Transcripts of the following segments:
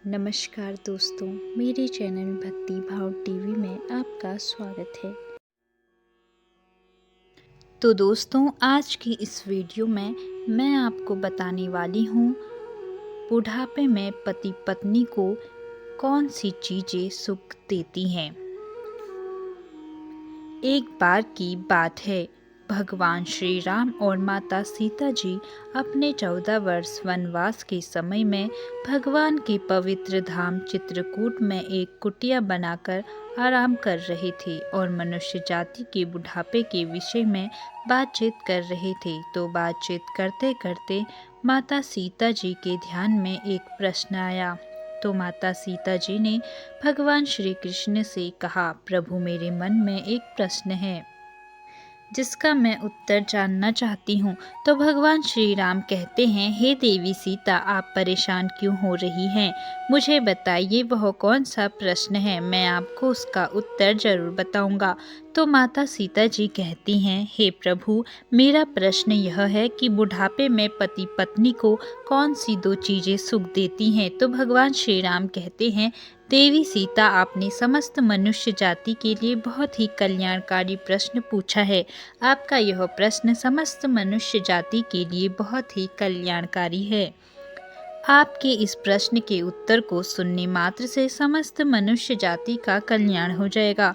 नमस्कार दोस्तों, मेरे चैनल भक्ति भाव टीवी में आपका स्वागत है। तो दोस्तों, आज की इस वीडियो में मैं आपको बताने वाली हूँ बुढ़ापे में पति पत्नी को कौन सी चीज़ें सुख देती हैं। एक बार की बात है, भगवान श्री राम और माता सीता जी अपने 14 वर्ष वनवास के समय में भगवान के पवित्र धाम चित्रकूट में एक कुटिया बनाकर आराम कर रहे थे और मनुष्य जाति के बुढ़ापे के विषय में बातचीत कर रहे थे। तो बातचीत करते करते माता सीता जी के ध्यान में एक प्रश्न आया। तो माता सीता जी ने भगवान श्री कृष्ण से कहा, प्रभु मेरे मन में एक प्रश्न है जिसका मैं उत्तर जानना चाहती हूँ। तो भगवान श्री राम कहते हैं, हे देवी सीता, आप परेशान क्यों हो रही हैं? मुझे बताइए वह कौन सा प्रश्न है, मैं आपको उसका उत्तर जरूर बताऊंगा। तो माता सीता जी कहती हैं, हे प्रभु, मेरा प्रश्न यह है कि बुढ़ापे में पति पत्नी को कौन सी दो चीज़ें सुख देती हैं? तो भगवान श्री राम कहते हैं, देवी सीता, आपने समस्त मनुष्य जाति के लिए बहुत ही कल्याणकारी प्रश्न पूछा है। आपका यह प्रश्न समस्त मनुष्य जाति के लिए बहुत ही कल्याणकारी है। आपके इस प्रश्न के उत्तर को सुनने मात्र से समस्त मनुष्य जाति का कल्याण हो जाएगा।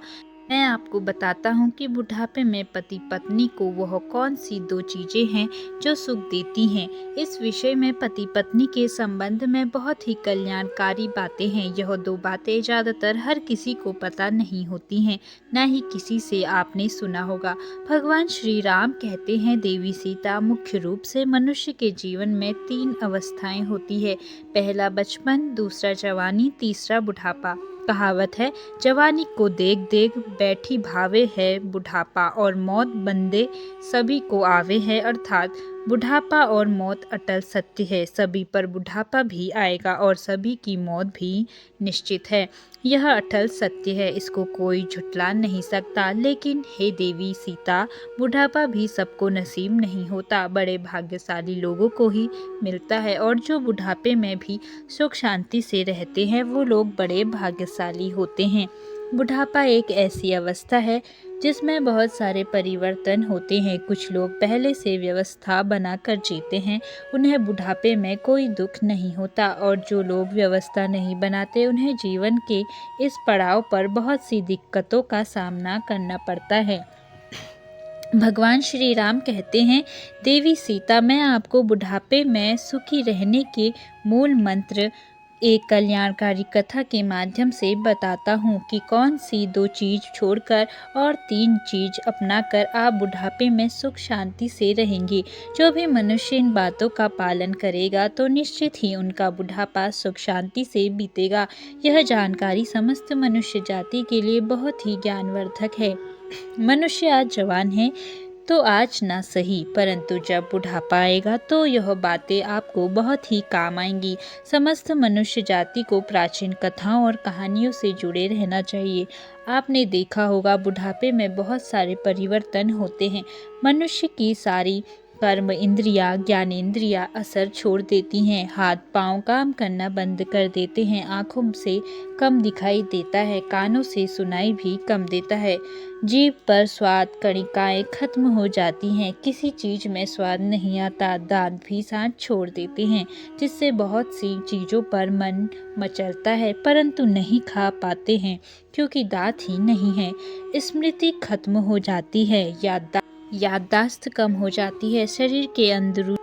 मैं आपको बताता हूँ कि बुढ़ापे में पति पत्नी को वह कौन सी दो चीज़ें हैं जो सुख देती हैं। इस विषय में पति पत्नी के संबंध में बहुत ही कल्याणकारी बातें हैं। यह दो बातें ज़्यादातर हर किसी को पता नहीं होती हैं, न ही किसी से आपने सुना होगा। भगवान श्री राम कहते हैं, देवी सीता, मुख्य रूप से मनुष्य के जीवन में 3 अवस्थाएं होती है। पहला बचपन, दूसरा जवानी, तीसरा बुढ़ापा। कहावत है, जवानी को देख देख बैठी भावे है बुढ़ापा, और मौत बंदे सभी को आवे है। अर्थात बुढ़ापा और मौत अटल सत्य है। सभी पर बुढ़ापा भी आएगा और सभी की मौत भी निश्चित है। यह अटल सत्य है, इसको कोई झुठला नहीं सकता। लेकिन हे देवी सीता, बुढ़ापा भी सबको नसीब नहीं होता, बड़े भाग्यशाली लोगों को ही मिलता है। और जो बुढ़ापे में भी सुख शांति से रहते हैं वो लोग बड़े भाग्यशाली होते हैं। बुढ़ापा एक ऐसी अवस्था है जिसमें बहुत सारे परिवर्तन होते हैं। कुछ लोग पहले से व्यवस्था बनाकर जीते हैं, उन्हें बुढ़ापे में कोई दुख नहीं होता, और जो लोग व्यवस्था नहीं बनाते उन्हें जीवन के इस पड़ाव पर बहुत सी दिक्कतों का सामना करना पड़ता है। भगवान श्री राम कहते हैं, देवी सीता, मैं आपको बुढ़ापे में सुखी रहने के मूल मंत्र एक कल्याणकारी कथा के माध्यम से बताता हूँ कि कौन सी 2 चीज़ छोड़कर और 3 चीज़ अपनाकर आप बुढ़ापे में सुख शांति से रहेंगे। जो भी मनुष्य इन बातों का पालन करेगा तो निश्चित ही उनका बुढ़ापा सुख शांति से बीतेगा। यह जानकारी समस्त मनुष्य जाति के लिए बहुत ही ज्ञानवर्धक है। मनुष्य आज जवान है तो आज ना सही, परंतु जब बुढ़ापा आएगा तो यह बातें आपको बहुत ही काम आएंगी। समस्त मनुष्य जाति को प्राचीन कथाओं और कहानियों से जुड़े रहना चाहिए। आपने देखा होगा, बुढ़ापे में बहुत सारे परिवर्तन होते हैं। मनुष्य की सारी कर्म इंद्रियां, ज्ञानेंद्रियां असर छोड़ देती हैं। हाथ पांव काम करना बंद कर देते हैं। आँखों से कम दिखाई देता है, कानों से सुनाई भी कम देता है। जीभ पर स्वाद कणिकाएं खत्म हो जाती हैं, किसी चीज़ में स्वाद नहीं आता। दांत भी साथ छोड़ देते हैं, जिससे बहुत सी चीज़ों पर मन मचलता है, परंतु नहीं खा पाते हैं क्योंकि दांत ही नहीं है। स्मृति खत्म हो जाती है, याददाश्त कम हो जाती है। शरीर के अंदरूनी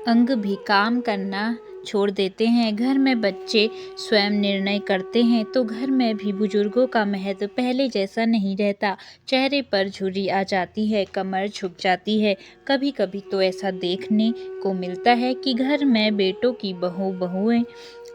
अंग भी काम करना छोड़ देते हैं। घर में बच्चे स्वयं निर्णय करते हैं तो घर में भी बुजुर्गों का महत्व पहले जैसा नहीं रहता। चेहरे पर झुर्री आ जाती है, कमर झुक जाती है। कभी कभी तो ऐसा देखने को मिलता है कि घर में बेटों की बहुएं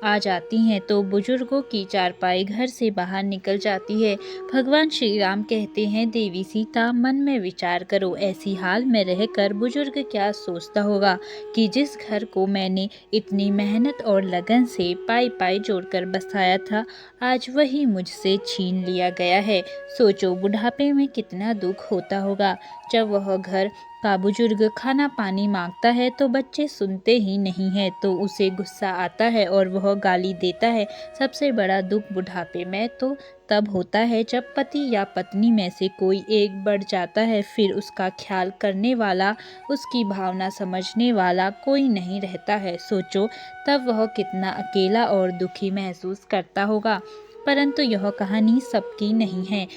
आ जाती हैं तो बुजुर्गों की चारपाई घर से बाहर निकल जाती है। भगवान श्री राम कहते हैं, देवी सीता, मन में विचार करो, ऐसी हाल में रहकर बुजुर्ग क्या सोचता होगा कि जिस घर को मैंने इतनी मेहनत और लगन से पाई जोड़कर बसाया था, आज वही मुझसे छीन लिया गया है। सोचो बुढ़ापे में कितना दुख होता होगा। जब वह घर का बुजुर्ग खाना पानी मांगता है तो बच्चे सुनते ही नहीं है तो उसे गुस्सा आता है और वह गाली देता है। सबसे बड़ा दुख बुढ़ापे में तो तब होता है जब पति या पत्नी में से कोई एक बढ़ जाता है, फिर उसका ख्याल करने वाला, उसकी भावना समझने वाला कोई नहीं रहता है। सोचो तब वह कितना अकेला और दुखी महसूस करता होगा। परंतु यह कहानी सबकी नहीं है,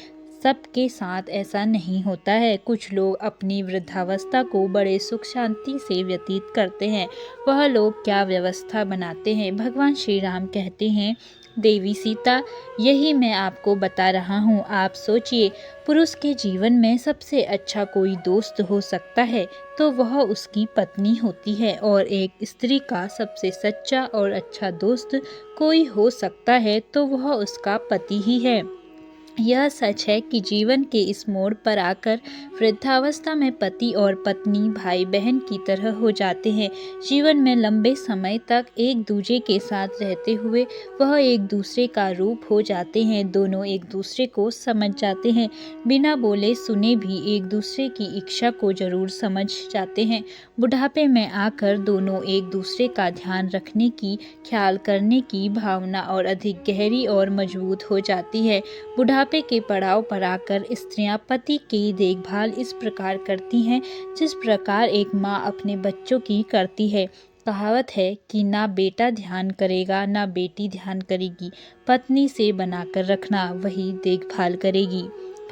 सबके साथ ऐसा नहीं होता है। कुछ लोग अपनी वृद्धावस्था को बड़े सुख शांति से व्यतीत करते हैं। वह लोग क्या व्यवस्था बनाते हैं। भगवान श्री राम कहते हैं, देवी सीता, यही मैं आपको बता रहा हूँ। आप सोचिए, पुरुष के जीवन में सबसे अच्छा कोई दोस्त हो सकता है तो वह उसकी पत्नी होती है, और एक स्त्री का सबसे सच्चा और अच्छा दोस्त कोई हो सकता है तो वह उसका पति ही है। यह सच है कि जीवन के इस मोड़ पर आकर वृद्धावस्था में पति और पत्नी भाई बहन की तरह हो जाते हैं। जीवन में लंबे समय तक एक दूसरे के साथ रहते हुए वह एक दूसरे का रूप हो जाते हैं। दोनों एक दूसरे को समझ जाते हैं, बिना बोले सुने भी एक दूसरे की इच्छा को जरूर समझ जाते हैं। बुढ़ापे में आकर दोनों एक दूसरे का ध्यान रखने की, ख्याल करने की भावना और अधिक गहरी और मजबूत हो जाती है। बुढ़ापे के पड़ाव पर आकर स्त्रियां पति की देखभाल इस प्रकार करती हैं जिस प्रकार एक माँ अपने बच्चों की करती है। कहावत है कि ना बेटा ध्यान करेगा ना बेटी ध्यान करेगी, पत्नी से बनाकर रखना, वही देखभाल करेगी।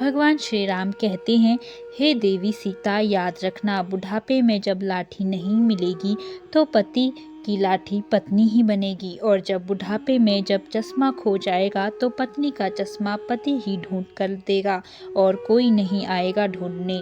भगवान श्री राम कहते हैं, हे देवी सीता, याद रखना, बुढ़ापे में जब लाठी नहीं मिलेगी तो पति की लाठी पत्नी ही बनेगी, और जब बुढ़ापे में जब चश्मा खो जाएगा तो पत्नी का चश्मा पति ही ढूंढ कर देगा और कोई नहीं आएगा ढूंढने।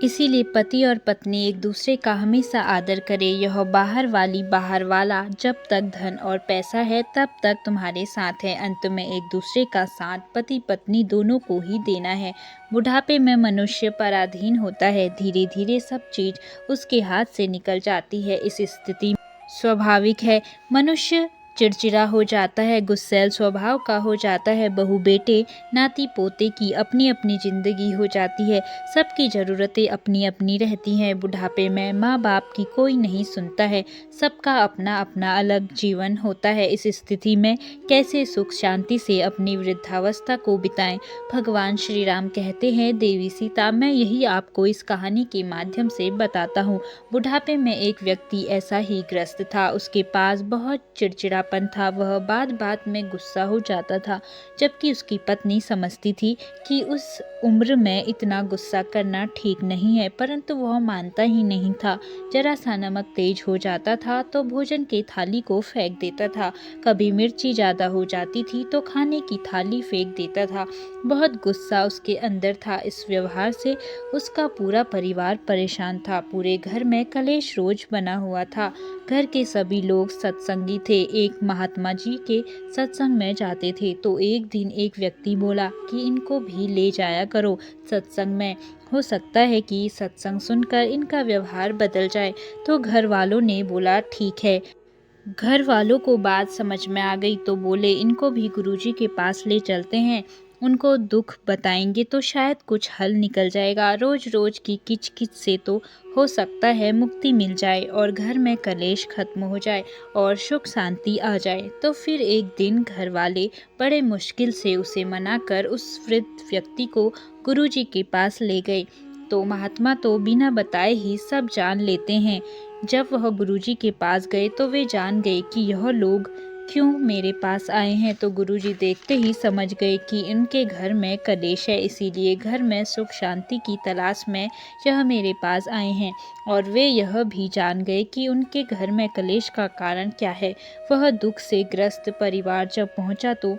इसीलिए पति और पत्नी एक दूसरे का हमेशा आदर करे। यह बाहर वाली बाहर वाला, जब तक धन और पैसा है तब तक तुम्हारे साथ है, अंत में एक दूसरे का साथ पति पत्नी दोनों को ही देना है। बुढ़ापे में मनुष्य पराधीन होता है, धीरे धीरे सब चीज उसके हाथ से निकल जाती है। इस स्थिति स्वाभाविक है, मनुष्य चिड़चिड़ा हो जाता है, गुस्सैल स्वभाव का हो जाता है। बहू बेटे नाती पोते की अपनी अपनी जिंदगी हो जाती है, सबकी ज़रूरतें अपनी अपनी रहती हैं। बुढ़ापे में माँ बाप की कोई नहीं सुनता है, सबका अपना अपना अलग जीवन होता है। इस स्थिति में कैसे सुख शांति से अपनी वृद्धावस्था को बिताएं। भगवान श्री राम कहते हैं, देवी सीता, मैं यही आपको इस कहानी के माध्यम से बताता हूँ। बुढ़ापे में एक व्यक्ति ऐसा ही ग्रस्त था, उसके पास बहुत चिड़चिड़ा था। वह बात बात में गुस्सा हो जाता था, जबकि उसकी पत्नी समझती थी कि उस उम्र में इतना गुस्सा करना ठीक नहीं है, परंतु वह मानता ही नहीं था। जरा सा नमक तेज हो जाता था तो भोजन की थाली को फेंक देता था, कभी मिर्ची ज़्यादा हो जाती थी तो खाने की थाली फेंक देता था। बहुत गुस्सा उसके अंदर था। इस व्यवहार से उसका पूरा परिवार परेशान था। पूरे घर में कलेश रोज बना हुआ था। घर के सभी लोग सत्संगी थे, एक महात्मा जी के सत्संग में जाते थे। तो एक दिन एक व्यक्ति बोला कि इनको भी ले जाया करो सत्संग में, हो सकता है कि सत्संग सुनकर इनका व्यवहार बदल जाए। तो घर वालों ने बोला ठीक है। घर वालों को बात समझ में आ गई तो बोले इनको भी गुरुजी के पास ले चलते हैं, उनको दुख बताएंगे तो शायद कुछ हल निकल जाएगा। रोज रोज की किचकिच से तो हो सकता है मुक्ति मिल जाए और घर में कलेश खत्म हो जाए और सुख शांति आ जाए। तो फिर एक दिन घर वाले बड़े मुश्किल से उसे मनाकर उस वृद्ध व्यक्ति को गुरुजी के पास ले गए। तो महात्मा तो बिना बताए ही सब जान लेते हैं। जब वह गुरुजी के पास गए तो वे जान गए कि यह लोग क्यों मेरे पास आए हैं। तो गुरुजी देखते ही समझ गए कि इनके घर में कलेश है, इसीलिए घर में सुख शांति की तलाश में यह मेरे पास आए हैं। और वे यह भी जान गए कि उनके घर में कलेश का कारण क्या है। वह दुख से ग्रस्त परिवार जब पहुंचा तो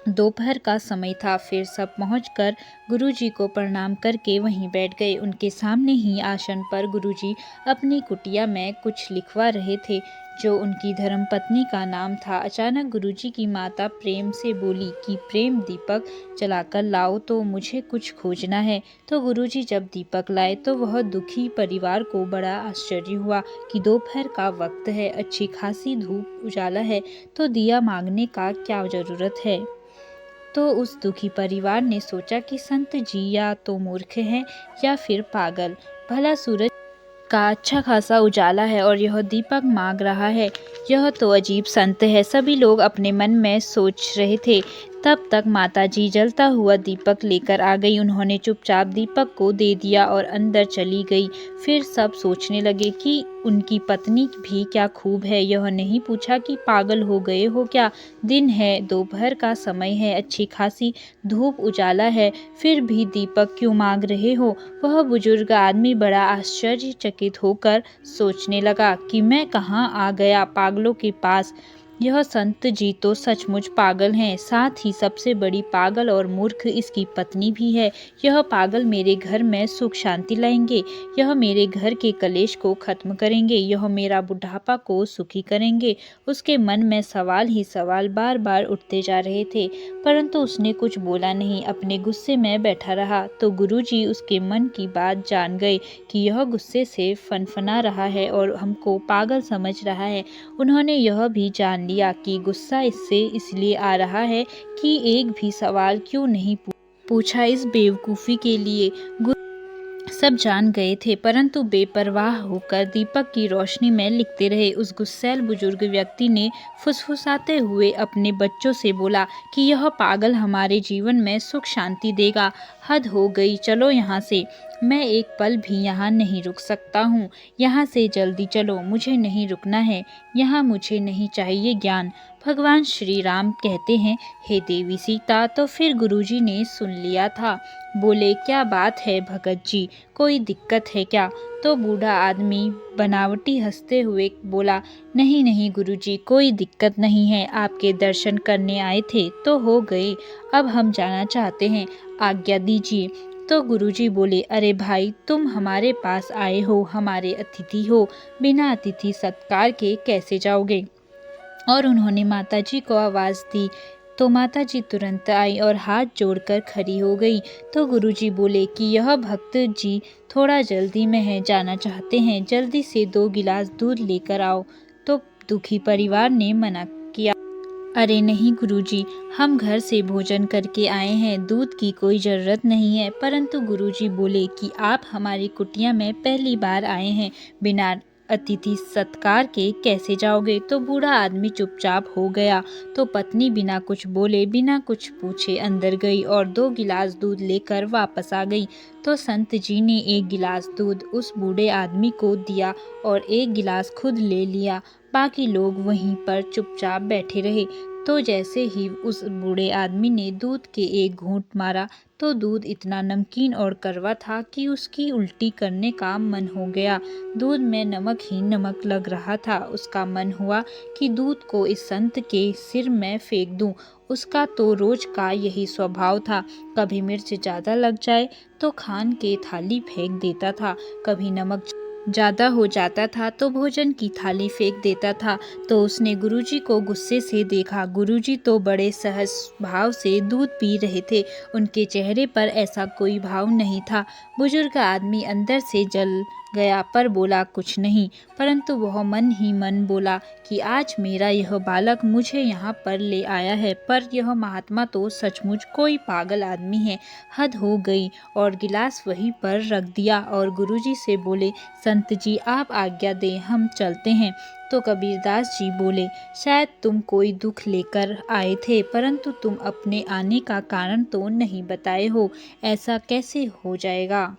दोपहर का समय था। फिर सब पहुंचकर गुरुजी को प्रणाम करके वहीं बैठ गए। उनके सामने ही आसन पर गुरुजी अपनी कुटिया में कुछ लिखवा रहे थे, जो उनकी धर्मपत्नी का नाम था। अचानक गुरुजी की माता प्रेम से बोली कि प्रेम, दीपक जलाकर लाओ, तो मुझे कुछ खोजना है। तो गुरुजी जब दीपक लाए तो वह दुखी परिवार को बड़ा आश्चर्य हुआ कि दोपहर का वक्त है, अच्छी खासी धूप उजाला है, तो दिया मांगने का क्या जरूरत है। तो उस दुखी परिवार ने सोचा कि संत जी या तो मूर्ख हैं या फिर पागल। भला सूरज का अच्छा खासा उजाला है और यह दीपक मांग रहा है, यह तो अजीब संत है। सभी लोग अपने मन में सोच रहे थे। तब तक माताजी जलता हुआ दीपक लेकर आ गई। उन्होंने चुपचाप दीपक को दे दिया और अंदर चली गई। फिर सब सोचने लगे कि उनकी पत्नी भी क्या खूब है। यह नहीं पूछा कि पागल हो गए हो क्या। दिन है, दोपहर का समय है, अच्छी खासी धूप उजाला है, फिर भी दीपक क्यों मांग रहे हो। वह बुजुर्ग आदमी बड़ा आश्चर्यचकित होकर सोचने लगा कि मैं कहाँ आ गया पागलों के पास। यह संत जी तो सचमुच पागल हैं। साथ ही सबसे बड़ी पागल और मूर्ख इसकी पत्नी भी है। यह पागल मेरे घर में सुख शांति लाएंगे, यह मेरे घर के कलेश को खत्म करेंगे, यह मेरा बुढ़ापा को सुखी करेंगे। उसके मन में सवाल ही सवाल बार बार उठते जा रहे थे, परंतु उसने कुछ बोला नहीं, अपने गुस्से में बैठा रहा। तो गुरुजी उसके मन की बात जान गए कि यह गुस्से से फनफना रहा है और हमको पागल समझ रहा है। उन्होंने यह भी जान लिया कि गुस्सा इससे इसलिए आ रहा है कि एक भी सवाल क्यों नहीं पूछा इस बेवकूफ़ी के लिए। सब जान गए थे, परंतु बेपरवाह होकर दीपक की रोशनी में लिखते रहे। उस गुस्सैल बुजुर्ग व्यक्ति ने फुसफुसाते हुए अपने बच्चों से बोला कि यह पागल हमारे जीवन में सुख शांति देगा। हद हो गई, चलो यहाँ से। मैं एक पल भी यहाँ नहीं रुक सकता हूँ। यहाँ से जल्दी चलो, मुझे नहीं रुकना है यहाँ, मुझे नहीं चाहिए ज्ञान। भगवान श्री राम कहते हैं, हे देवी सीता। तो फिर गुरुजी ने सुन लिया था। बोले, क्या बात है भगत जी, कोई दिक्कत है क्या। तो बूढ़ा आदमी बनावटी हंसते हुए बोला, नहीं नहीं गुरुजी, कोई दिक्कत नहीं है। आपके दर्शन करने आए थे तो हो गए, अब हम जाना चाहते हैं, आज्ञा दीजिए। तो गुरुजी बोले, अरे भाई, तुम हमारे पास आए हो, हमारे अतिथि हो, बिना अतिथि सत्कार के कैसे जाओगे। और उन्होंने माताजी को आवाज़ दी तो माताजी तुरंत आई और हाथ जोड़कर खड़ी हो गई। तो गुरुजी बोले कि यह भक्त जी थोड़ा जल्दी में है, जाना चाहते हैं, जल्दी से 2 गिलास दूध लेकर आओ। तो दुखी परिवार ने मना किया, अरे नहीं गुरुजी, हम घर से भोजन करके आए हैं, दूध की कोई ज़रूरत नहीं है। परंतु गुरुजी बोले कि आप हमारी कुटिया में पहली बार आए हैं, बिना अतिथि सत्कार के कैसे जाओगे। तो बूढ़ा आदमी चुपचाप हो गया। तो पत्नी बिना कुछ बोले, बिना कुछ पूछे अंदर गई और 2 गिलास दूध लेकर वापस आ गई। तो संत जी ने 1 गिलास दूध उस बूढ़े आदमी को दिया और 1 गिलास खुद ले लिया। बाकी लोग वहीं पर चुपचाप बैठे रहे। तो जैसे ही उस बूढ़े आदमी ने दूध के एक घूंट मारा तो दूध इतना नमकीन और कड़वा था कि उसकी उल्टी करने का मन हो गया। दूध में नमक ही नमक लग रहा था। उसका मन हुआ कि दूध को इस संत के सिर में फेंक दूं। उसका तो रोज का यही स्वभाव था, कभी मिर्च ज़्यादा लग जाए तो खान के थाली फेंक देता था, कभी नमक ज़्यादा हो जाता था तो भोजन की थाली फेंक देता था। तो उसने गुरुजी को गुस्से से देखा। गुरुजी तो बड़े सहज भाव से दूध पी रहे थे, उनके चेहरे पर ऐसा कोई भाव नहीं था। बुजुर्ग आदमी अंदर से जल गया पर बोला कुछ नहीं, परंतु वह मन ही मन बोला कि आज मेरा यह बालक मुझे यहाँ पर ले आया है, पर यह महात्मा तो सचमुच कोई पागल आदमी है। हद हो गई। और गिलास वहीं पर रख दिया और गुरुजी से बोले, संत जी आप आज्ञा दें, हम चलते हैं। तो कबीरदास जी बोले, शायद तुम कोई दुख लेकर आए थे, परंतु तुम अपने आने का कारण तो नहीं बताए हो, ऐसा कैसे हो जाएगा।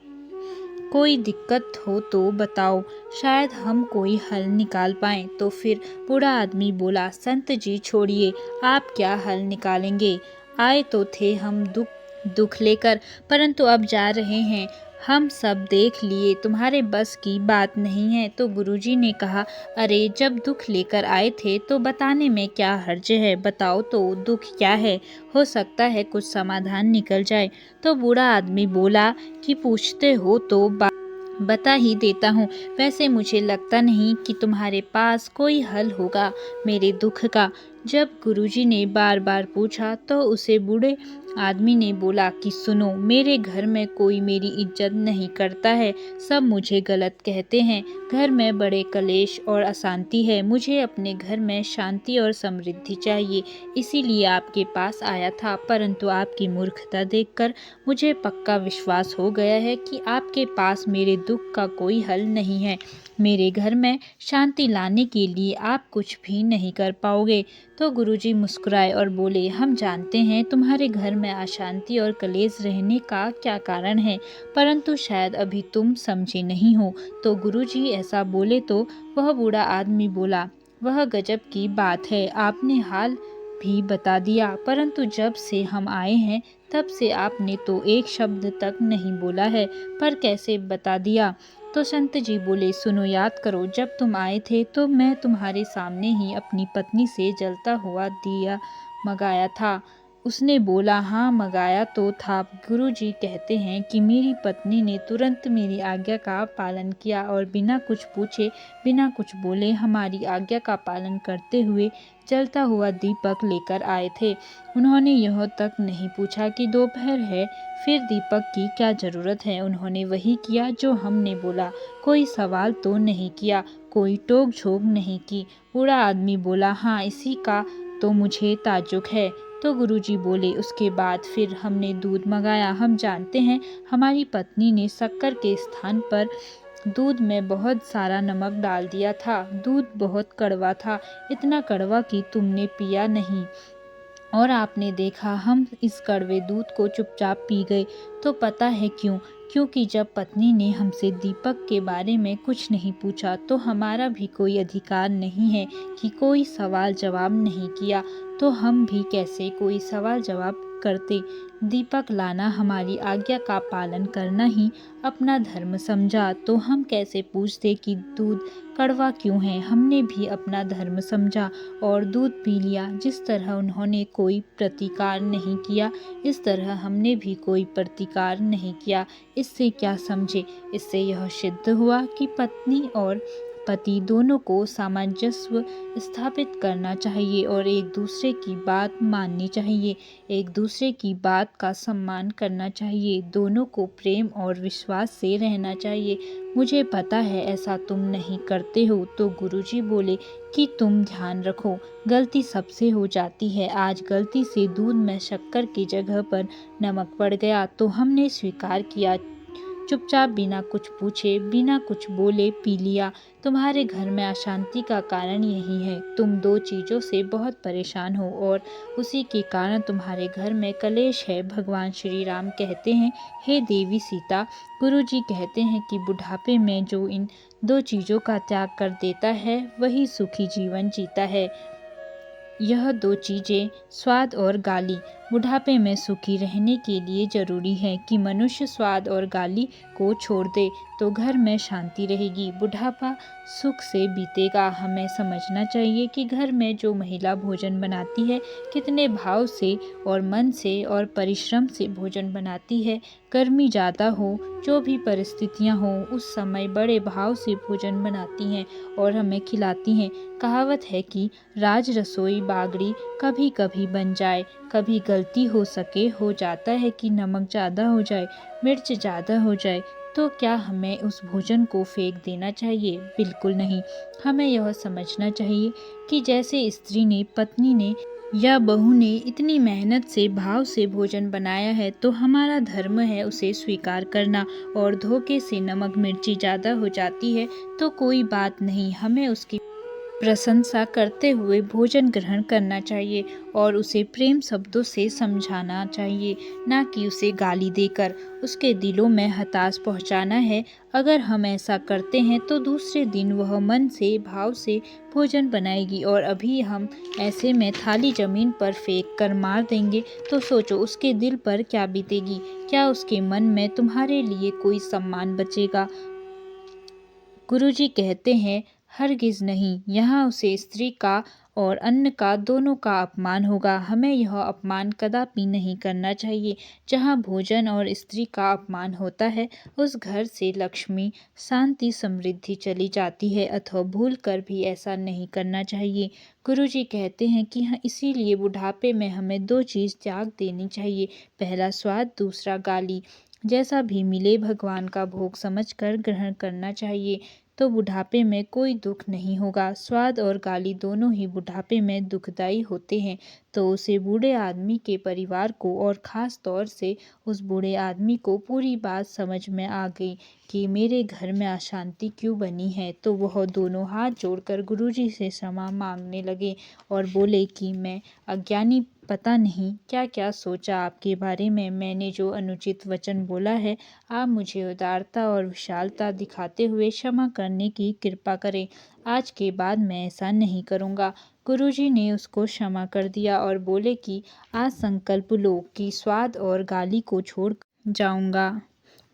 कोई दिक्कत हो तो बताओ, शायद हम कोई हल निकाल पाएं। तो फिर बूढ़ा आदमी बोला, संत जी छोड़िए, आप क्या हल निकालेंगे। आए तो थे हम दुख लेकर, परंतु अब जा रहे हैं। हम सब देख लिए, तुम्हारे बस की बात नहीं है। तो गुरुजी ने कहा, अरे जब दुख लेकर आए थे तो बताने में क्या हर्ज है, बताओ तो दुख क्या है, हो सकता है कुछ समाधान निकल जाए। तो बूढ़ा आदमी बोला कि पूछते हो तो बता ही देता हूँ। वैसे मुझे लगता नहीं कि तुम्हारे पास कोई हल होगा मेरे दुख का। जब गुरुजी ने बार बार पूछा तो उसे बूढ़े आदमी ने बोला कि सुनो, मेरे घर में कोई मेरी इज्जत नहीं करता है, सब मुझे गलत कहते हैं। घर में बड़े कलेश और अशांति है। मुझे अपने घर में शांति और समृद्धि चाहिए, इसीलिए आपके पास आया था। परंतु आपकी मूर्खता देखकर मुझे पक्का विश्वास हो गया है कि आपके पास मेरे दुख का कोई हल नहीं है। मेरे घर में शांति लाने के लिए आप कुछ भी नहीं कर पाओगे। तो गुरुजी मुस्कुराए और बोले, हम जानते हैं तुम्हारे घर में अशांति और कलेश रहने का क्या कारण है, परंतु शायद अभी तुम समझे नहीं हो। तो गुरुजी ऐसा बोले तो वह बूढ़ा आदमी बोला, वह गजब की बात है, आपने हाल भी बता दिया, परंतु जब से हम आए हैं तब से आपने तो एक शब्द तक नहीं बोला है, पर कैसे बता दिया। तो संत जी बोले, सुनो, याद करो, जब तुम आए थे तो मैं तुम्हारे सामने ही अपनी पत्नी से जलता हुआ दिया मंगाया था। उसने बोला, हाँ मंगाया तो था। गुरुजी कहते हैं कि मेरी पत्नी ने तुरंत मेरी आज्ञा का पालन किया और बिना कुछ पूछे बिना कुछ बोले हमारी आज्ञा का पालन करते हुए जलता हुआ दीपक लेकर आए थे। उन्होंने यह तक नहीं पूछा कि दोपहर है, फिर दीपक की क्या जरूरत है। उन्होंने वही किया जो हमने बोला, कोई सवाल तो नहीं किया, कोई टोक झोंक नहीं की। बूढ़ा आदमी बोला, हाँ इसी का तो मुझे ताज्जुब है। तो गुरुजी बोले, उसके बाद फिर हमने दूध मंगाया। हम जानते हैं हमारी पत्नी ने शक्कर के स्थान पर दूध में बहुत सारा नमक डाल दिया था। दूध बहुत कड़वा था, इतना कड़वा कि तुमने पिया नहीं और आपने देखा हम इस कड़वे दूध को चुपचाप पी गए। तो पता है क्यों? क्योंकि जब पत्नी ने हमसे दीपक के बारे में कुछ नहीं पूछा तो हमारा भी कोई अधिकार नहीं है कि कोई सवाल जवाब नहीं किया, तो हम भी कैसे कोई सवाल जवाब करते। दीपक लाना हमारी आज्ञा का पालन करना ही अपना धर्म समझा, तो हम कैसे पूछते कि दूध कड़वा क्यों है। हमने भी अपना धर्म समझा और दूध पी लिया। जिस तरह उन्होंने कोई प्रतिकार नहीं किया, इस तरह हमने भी कोई प्रतिकार नहीं किया। इससे क्या समझे? इससे यह सिद्ध हुआ कि पत्नी और पति दोनों को सामंजस्य स्थापित करना चाहिए और एक दूसरे की बात माननी चाहिए, एक दूसरे की बात का सम्मान करना चाहिए, दोनों को प्रेम और विश्वास से रहना चाहिए। मुझे पता है ऐसा तुम नहीं करते हो। तो गुरुजी बोले कि तुम ध्यान रखो, गलती सबसे हो जाती है। आज गलती से दूध में शक्कर की जगह पर नमक पड़ गया तो हमने स्वीकार किया, चुपचाप बिना कुछ पूछे बिना कुछ बोले पी लिया। तुम्हारे घर में अशांति का कारण यही है, तुम दो चीज़ों से बहुत परेशान हो और उसी के कारण तुम्हारे घर में कलेश है। भगवान श्री राम कहते हैं, हे देवी सीता, गुरुजी कहते हैं कि बुढ़ापे में जो इन दो चीज़ों का त्याग कर देता है वही सुखी जीवन जीता है। यह दो चीज़ें, स्वाद और गाली, बुढ़ापे में सुखी रहने के लिए जरूरी है कि मनुष्य स्वाद और गाली को छोड़ दे, तो घर में शांति रहेगी, बुढ़ापा सुख से बीतेगा। हमें समझना चाहिए कि घर में जो महिला भोजन बनाती है, कितने भाव से और मन से और परिश्रम से भोजन बनाती है। गर्मी ज़्यादा हो, जो भी परिस्थितियाँ हों, उस समय बड़े भाव से भोजन बनाती हैं और हमें खिलाती हैं। कहावत है कि राज रसोई बागड़ी कभी कभी बन जाए, कभी गलती हो सके, हो जाता है कि नमक ज़्यादा हो जाए, मिर्च ज़्यादा हो जाए, तो क्या हमें उस भोजन को फेंक देना चाहिए? बिल्कुल नहीं। हमें यह समझना चाहिए कि जैसे स्त्री ने, पत्नी ने या बहू ने इतनी मेहनत से भाव से भोजन बनाया है, तो हमारा धर्म है उसे स्वीकार करना। और धोखे से नमक मिर्ची ज़्यादा हो जाती है तो कोई बात नहीं, हमें उसकी प्रशंसा करते हुए भोजन ग्रहण करना चाहिए और उसे प्रेम शब्दों से समझाना चाहिए, ना कि उसे गाली देकर उसके दिलों में हताश पहुंचाना है। अगर हम ऐसा करते हैं तो दूसरे दिन वह मन से भाव से भोजन बनाएगी और अभी हम ऐसे में थाली जमीन पर फेंक कर मार देंगे तो सोचो उसके दिल पर क्या बीतेगी। क्या उसके मन में तुम्हारे लिए कोई सम्मान बचेगा? गुरुजी कहते हैं, हरगिज़ नहीं, यहाँ उसे स्त्री का और अन्न का दोनों का अपमान होगा। हमें यह अपमान कदापि नहीं करना चाहिए। जहाँ भोजन और स्त्री का अपमान होता है, उस घर से लक्ष्मी, शांति, समृद्धि चली जाती है। अथवा भूल कर भी ऐसा नहीं करना चाहिए। गुरुजी कहते हैं कि हाँ, इसीलिए बुढ़ापे में हमें दो चीज़ त्याग देनी चाहिए, पहला स्वाद, दूसरा गाली। जैसा भी मिले भगवान का भोग समझकर ग्रहण करना चाहिए, तो बुढ़ापे में कोई दुख नहीं होगा। स्वाद और गाली दोनों ही बुढ़ापे में दुखदाई होते हैं। तो उसे बूढ़े आदमी के परिवार को और ख़ास तौर से उस बूढ़े आदमी को पूरी बात समझ में आ गई कि मेरे घर में अशांति क्यों बनी है। तो वह दोनों हाथ जोड़कर गुरुजी से क्षमा मांगने लगे और बोले कि मैं अज्ञानी, पता नहीं क्या क्या सोचा आपके बारे में। मैंने जो अनुचित वचन बोला है, आप मुझे उदारता और विशालता दिखाते हुए क्षमा करने की कृपा करें। आज के बाद मैं ऐसा नहीं करूँगा। गुरुजी ने उसको क्षमा कर दिया और बोले कि आज संकल्प लो कि स्वाद और गाली को छोड़ जाऊँगा।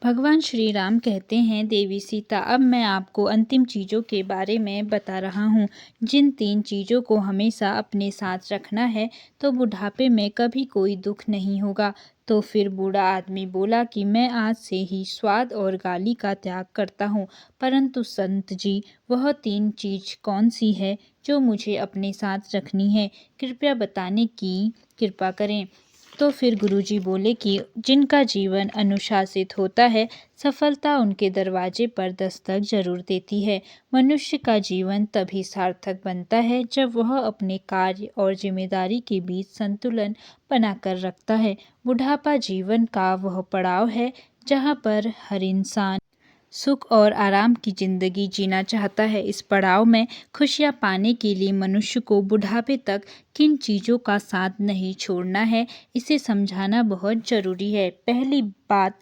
भगवान श्री राम कहते हैं, देवी सीता, अब मैं आपको अंतिम चीज़ों के बारे में बता रहा हूँ। जिन 3 चीज़ों को हमेशा अपने साथ रखना है, तो बुढ़ापे में कभी कोई दुख नहीं होगा। तो फिर बूढ़ा आदमी बोला कि मैं आज से ही स्वाद और गाली का त्याग करता हूँ। परंतु संत जी, वह 3 चीज़ कौन सी है जो मुझे अपने साथ रखनी है? कृपया बताने की कृपा करें। तो फिर गुरुजी बोले कि जिनका जीवन अनुशासित होता है, सफलता उनके दरवाजे पर दस्तक जरूर देती है। मनुष्य का जीवन तभी सार्थक बनता है जब वह अपने कार्य और जिम्मेदारी के बीच संतुलन बनाकर रखता है। बुढ़ापा जीवन का वह पड़ाव है जहाँ पर हर इंसान सुख और आराम की जिंदगी जीना चाहता है। इस पड़ाव में खुशियाँ पाने के लिए मनुष्य को बुढ़ापे तक किन चीज़ों का साथ नहीं छोड़ना है, इसे समझाना बहुत जरूरी है। पहली बात,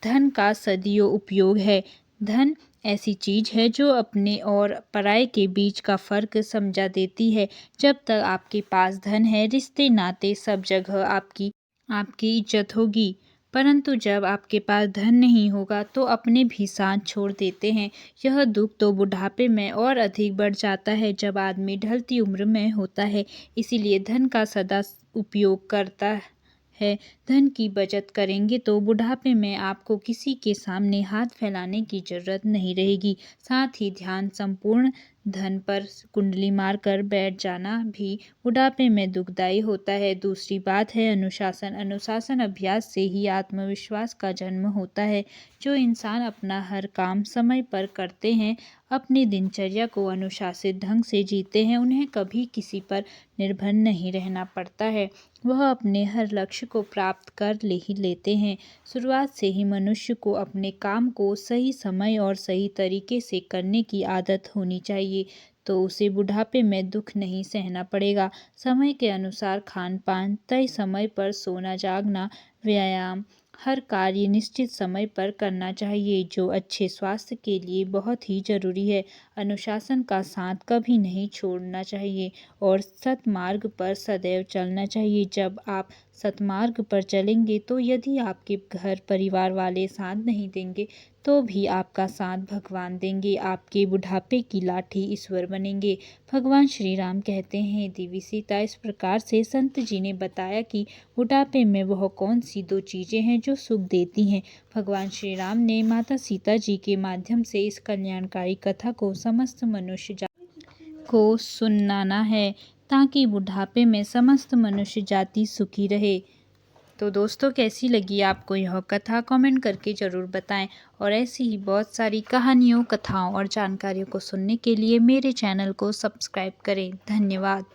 धन का सदियों उपयोग है। धन ऐसी चीज़ है जो अपने और पराये के बीच का फ़र्क समझा देती है। जब तक आपके पास धन है, रिश्ते नाते सब जगह आपकी इज्जत होगी। परंतु जब आपके पास धन नहीं होगा तो अपने भी साथ छोड़ देते हैं। यह दुख तो बुढ़ापे में और अधिक बढ़ जाता है जब आदमी ढलती उम्र में होता है। इसीलिए धन का सदा उपयोग करता है। धन की बचत करेंगे तो बुढ़ापे में आपको किसी के सामने हाथ फैलाने की जरूरत नहीं रहेगी। साथ ही ध्यान संपूर्ण धन पर कुंडली मारकर बैठ जाना भी बुढ़ापे में दुखदाई होता है। दूसरी बात है अनुशासन। अनुशासन अभ्यास से ही आत्मविश्वास का जन्म होता है। जो इंसान अपना हर काम समय पर करते हैं, अपनी दिनचर्या को अनुशासित ढंग से जीते हैं, उन्हें कभी किसी पर निर्भर नहीं रहना पड़ता है। वह अपने हर लक्ष्य को प्राप्त कर ही लेते हैं। शुरुआत से ही मनुष्य को अपने काम को सही समय और सही तरीके से करने की आदत होनी चाहिए, तो उसे बुढ़ापे में दुख नहीं सहना पड़ेगा। समय के अनुसार खान पान, तय समय पर सोना जागना, व्यायाम, हर कार्य निश्चित समय पर करना चाहिए, जो अच्छे स्वास्थ्य के लिए बहुत ही जरूरी है। अनुशासन का साथ कभी नहीं छोड़ना चाहिए और सतमार्ग पर सदैव चलना चाहिए। जब आप सतमार्ग पर चलेंगे तो यदि आपके घर परिवार वाले साथ नहीं देंगे तो भी आपका साथ भगवान देंगे। आपके बुढ़ापे की लाठी ईश्वर बनेंगे। भगवान श्री राम कहते हैं, देवी सीता, इस प्रकार से संत जी ने बताया कि बुढ़ापे में वह कौन सी 2 चीज़ें हैं जो सुख देती हैं। भगवान श्री राम ने माता सीता जी के माध्यम से इस कल्याणकारी कथा को समस्त मनुष्य को सुनाना है, ताकि बुढ़ापे में समस्त मनुष्य जाति सुखी रहे। तो दोस्तों, कैसी लगी आपको यह कथा? कमेंट करके ज़रूर बताएं और ऐसी ही बहुत सारी कहानियों, कथाओं और जानकारियों को सुनने के लिए मेरे चैनल को सब्सक्राइब करें। धन्यवाद।